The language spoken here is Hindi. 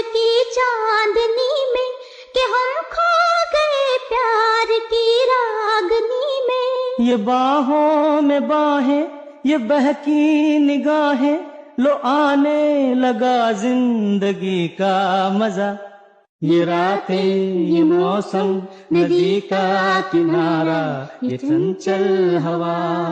की चांदनी में कि हम खो गए प्यार की रागनी में। ये बाहों में बाहें, ये बहकी निगाहें, लो आने लगा जिंदगी का मजा। ये रातें, ये मौसम, नदी का किनारा, ये चंचल हवा।